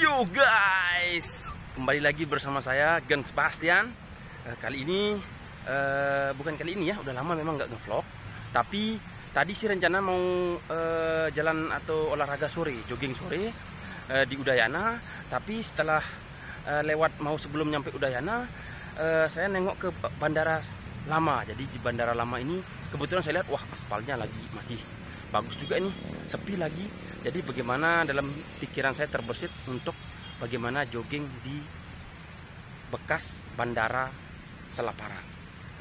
Yo guys, kembali lagi bersama saya Gen Sebastian. Kali ini bukan kali ini ya, udah lama memang nggak ngevlog. Tapi tadi sih rencana mau jalan atau olahraga sore, jogging sore di Udayana. Tapi setelah lewat mau sebelum nyampe Udayana, saya nengok ke Bandara Lama. Jadi di Bandara Lama ini kebetulan saya lihat, wah aspalnya lagi masih bagus juga nih, sepi lagi. Jadi bagaimana dalam pikiran saya terbersit untuk bagaimana jogging di bekas Bandara Selaparang.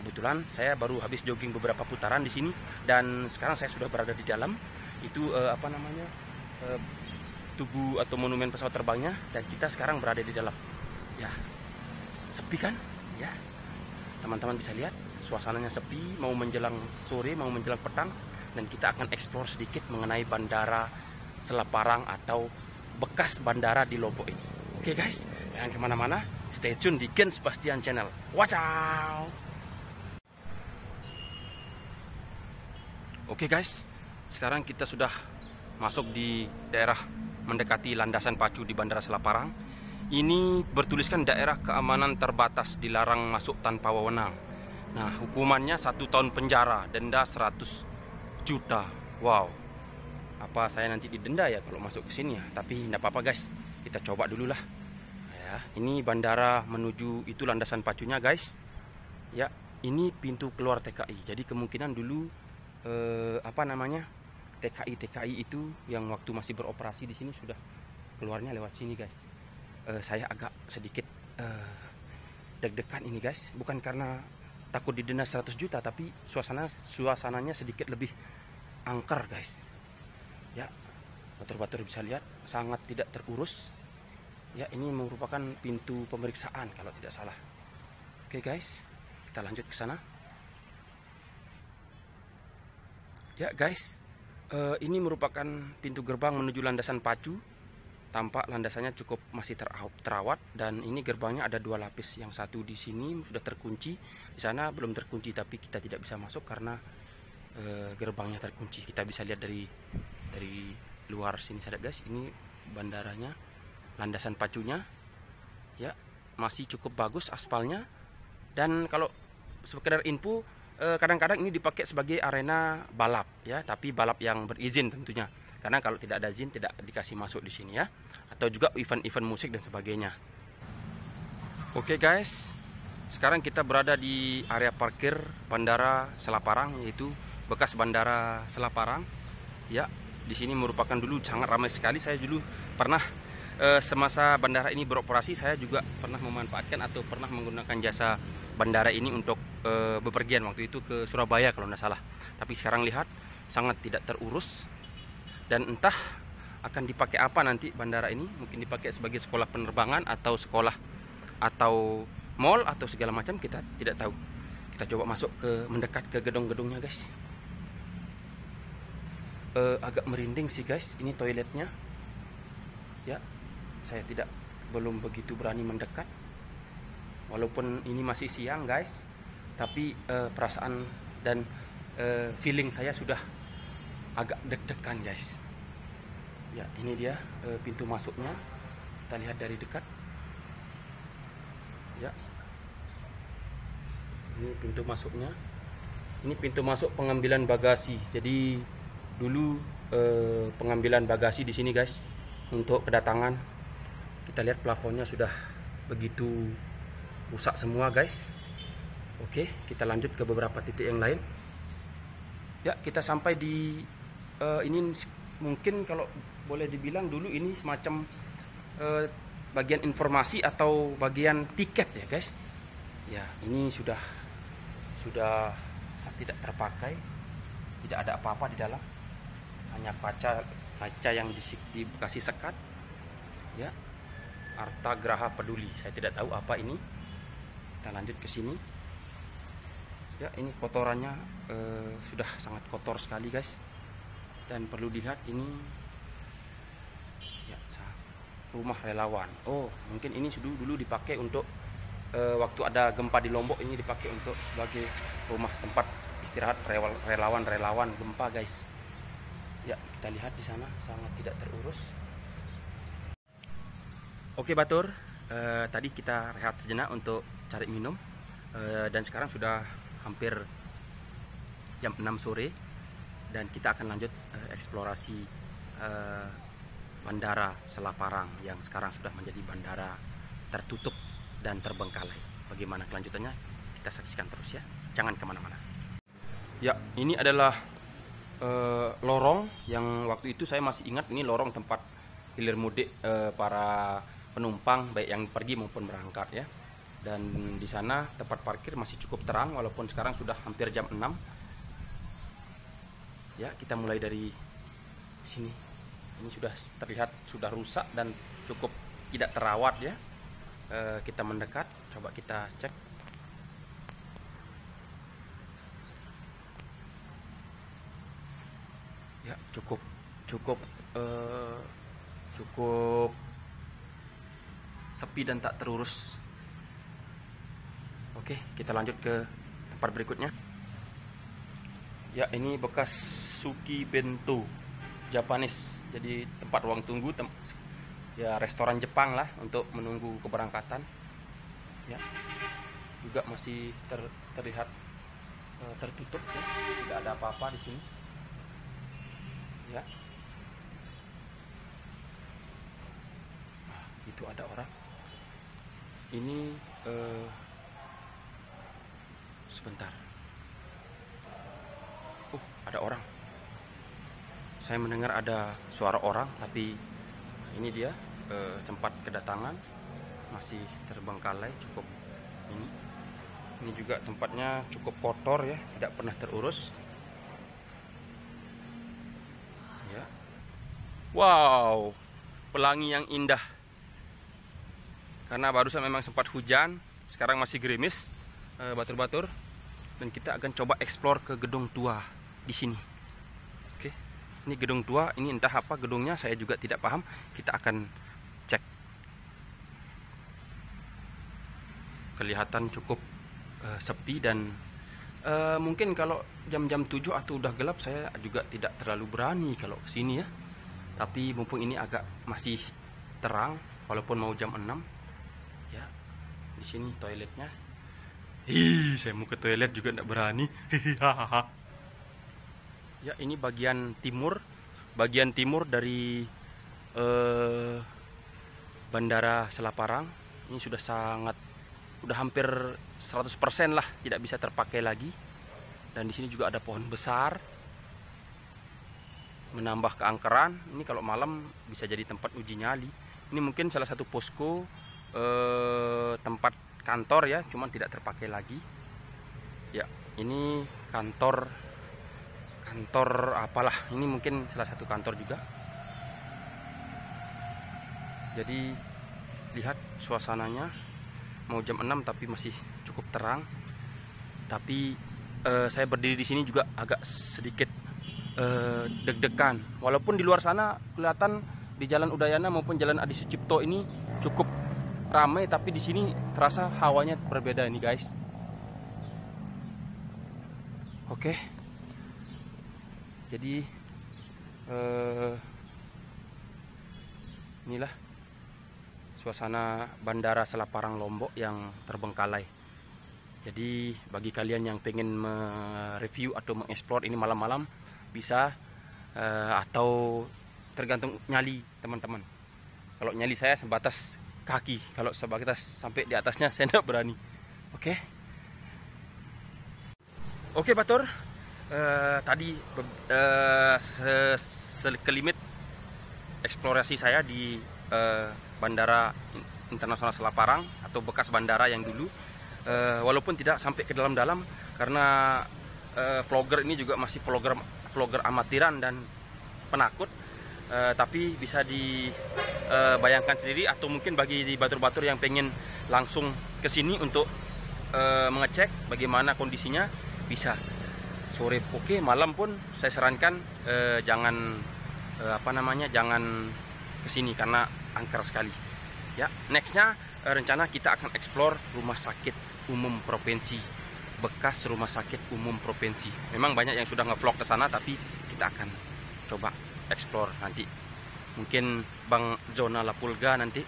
Kebetulan saya baru habis jogging beberapa putaran di sini dan sekarang saya sudah berada di dalam. Itu tugu atau monumen pesawat terbangnya, dan kita sekarang berada di dalam. Ya, sepi kan? Ya, teman-teman bisa lihat suasananya sepi, mau menjelang sore, mau menjelang petang, dan kita akan eksplor sedikit mengenai Bandara Selaparang atau bekas bandara di Lombok ini. Oke guys, jangan kemana-mana, stay tune di Gen Sebastian Channel. Watch out! Oke guys, sekarang kita sudah masuk di daerah mendekati landasan pacu di Bandara Selaparang. Ini bertuliskan daerah keamanan terbatas, dilarang masuk tanpa wewenang. Nah, hukumannya 1 tahun penjara, denda 100 juta. Wow, apa saya nanti didenda ya kalau masuk ke sini ya? Tapi tidak apa-apa guys, kita coba dulu lah. Ya, ini bandara menuju itu landasan pacunya guys. Ya, ini pintu keluar TKI. Jadi kemungkinan dulu TKI itu yang waktu masih beroperasi di sini sudah keluarnya lewat sini guys. Saya agak sedikit deg-degan ini guys, bukan karena takut didenda 100 juta, tapi suasananya sedikit lebih angker guys. Ya, batur-batur bisa lihat sangat tidak terurus. Ya, ini merupakan pintu pemeriksaan kalau tidak salah. Oke guys, kita lanjut ke sana. Ya guys, ini merupakan pintu gerbang menuju landasan pacu. Tampak landasannya cukup masih terawat, dan ini gerbangnya ada 2 lapis. Yang satu di sini sudah terkunci, di sana belum terkunci, tapi kita tidak bisa masuk karena gerbangnya terkunci. Kita bisa lihat dari luar sini saja guys. Ini bandaranya, landasan pacunya ya masih cukup bagus aspalnya. Dan kalau sekedar info, kadang-kadang ini dipakai sebagai arena balap ya, tapi balap yang berizin tentunya, karena kalau tidak ada izin tidak dikasih masuk di sini ya, atau juga event-event musik dan sebagainya. Oke guys, sekarang kita berada di area parkir Bandara Selaparang, yaitu bekas Bandara Selaparang ya. Di sini merupakan dulu sangat ramai sekali. Saya dulu pernah semasa bandara ini beroperasi, saya juga pernah memanfaatkan atau pernah menggunakan jasa bandara ini untuk bepergian waktu itu ke Surabaya kalau tidak salah. Tapi sekarang lihat sangat tidak terurus, dan entah akan dipakai apa nanti bandara ini. Mungkin dipakai sebagai sekolah penerbangan atau sekolah atau mall atau segala macam, kita tidak tahu. Kita coba masuk mendekat ke gedung-gedungnya guys. Agak merinding sih guys, ini toiletnya ya. Saya belum begitu berani mendekat, walaupun ini masih siang guys, tapi perasaan dan feeling saya sudah agak deg-degan guys. Ya, ini dia pintu masuknya, kita lihat dari dekat ya. Ini pintu masuknya, ini pintu masuk pengambilan bagasi. Jadi dulu pengambilan bagasi di sini guys untuk kedatangan. Kita lihat plafonnya sudah begitu rusak semua guys. Oke, kita lanjut ke beberapa titik yang lain. Ya, kita sampai di ini mungkin kalau boleh dibilang dulu ini semacam bagian informasi atau bagian tiket ya guys. Ya, ini sudah tidak terpakai, tidak ada apa-apa di dalam, hanya kaca yang dikasih sekat ya. Arta Graha Peduli, saya tidak tahu apa ini. Kita lanjut ke sini ya. Ini kotorannya sudah sangat kotor sekali guys, dan perlu dilihat ini ya, rumah relawan. Oh, mungkin ini dulu dipakai untuk waktu ada gempa di Lombok, ini dipakai untuk sebagai rumah tempat istirahat relawan gempa guys. Ya, kita lihat di sana sangat tidak terurus. Oke Batur, tadi kita rehat sejenak untuk cari minum, dan sekarang sudah hampir jam 6 sore dan kita akan lanjut eksplorasi Bandara Selaparang yang sekarang sudah menjadi bandara tertutup dan terbengkalai. Bagaimana kelanjutannya? Kita saksikan terus ya, jangan kemana-mana. Ya, ini adalah lorong yang waktu itu saya masih ingat, ini lorong tempat hilir mudik para penumpang baik yang pergi maupun berangkat ya. Dan di sana tempat parkir masih cukup terang walaupun sekarang sudah hampir jam 6. Ya, kita mulai dari sini. Ini sudah terlihat sudah rusak dan cukup tidak terawat ya. Kita mendekat, coba kita cek. Ya, cukup sepi dan tak terurus. Oke, kita lanjut ke tempat berikutnya. Ya, ini bekas Suki Bento Japanese. Jadi tempat ruang tunggu, ya restoran Jepang lah untuk menunggu keberangkatan. Ya, juga masih terlihat tertutup ya. Tidak ada apa-apa di sini. Ya. Itu ada orang. Ini sebentar. Ada orang. Saya mendengar ada suara orang, tapi ini dia tempat kedatangan masih terbengkalai cukup ini. Ini juga tempatnya cukup kotor ya, tidak pernah terurus. Ya. Wow, pelangi yang indah. Karena barusan memang sempat hujan, sekarang masih gerimis, batur-batur. Dan kita akan coba eksplor ke gedung tua di sini. Oke, ini gedung tua, ini entah apa gedungnya, saya juga tidak paham. Kita akan cek. Kelihatan cukup sepi dan mungkin kalau jam-jam 7 atau udah gelap saya juga tidak terlalu berani kalau ke sini ya. Tapi mumpung ini agak masih terang walaupun mau jam 6. Ya. Di sini toiletnya. Saya mau ke toilet juga tidak berani. Ya, ini bagian timur dari Bandara Selaparang. Ini sudah hampir 100% lah tidak bisa terpakai lagi. Dan di sini juga ada pohon besar, menambah keangkeran. Ini kalau malam bisa jadi tempat uji nyali. Ini mungkin salah satu posko tempat kantor ya, cuman tidak terpakai lagi. Ya, ini kantor apalah, ini mungkin salah satu kantor juga. Jadi lihat suasananya, mau jam 6 tapi masih cukup terang. Tapi saya berdiri di sini juga agak sedikit deg-degan. Walaupun di luar sana kelihatan di Jalan Udayana maupun Jalan Adi Sucipto ini cukup ramai, tapi di sini terasa hawanya berbeda nih guys. Oke. Jadi inilah suasana Bandara Selaparang Lombok yang terbengkalai. Jadi bagi kalian yang pengen mereview atau mengeksplor ini malam-malam bisa, atau tergantung nyali teman-teman. Kalau nyali saya sebatas kaki, kalau sebatas sampai di atasnya saya tidak berani. Oke Batur, tadi sekelimit eksplorasi saya di Bandara Internasional Selaparang atau bekas bandara yang dulu. Walaupun tidak sampai ke dalam-dalam karena vlogger ini juga masih vlogger amatiran dan penakut, tapi bisa dibayangkan sendiri, atau mungkin bagi batur-batur yang pengen langsung ke sini untuk mengecek bagaimana kondisinya, bisa sore. Oke, malam pun saya sarankan jangan jangan kesini karena angker sekali. Ya, nextnya rencana kita akan eksplor rumah sakit umum provinsi, bekas rumah sakit umum provinsi. Memang banyak yang sudah ngevlog ke sana, tapi kita akan coba eksplor nanti. Mungkin Bang Zona Lapulga nanti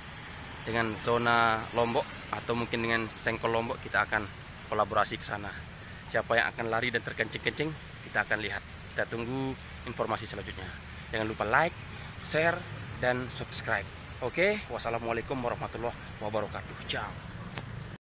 dengan zona Lombok atau mungkin dengan Sengkol Lombok, kita akan kolaborasi ke sana. Siapa yang akan lari dan terkencing-kencing, kita akan lihat. Kita tunggu informasi selanjutnya. Jangan lupa like, share, dan subscribe. Oke, wassalamualaikum warahmatullahi wabarakatuh. Ciao.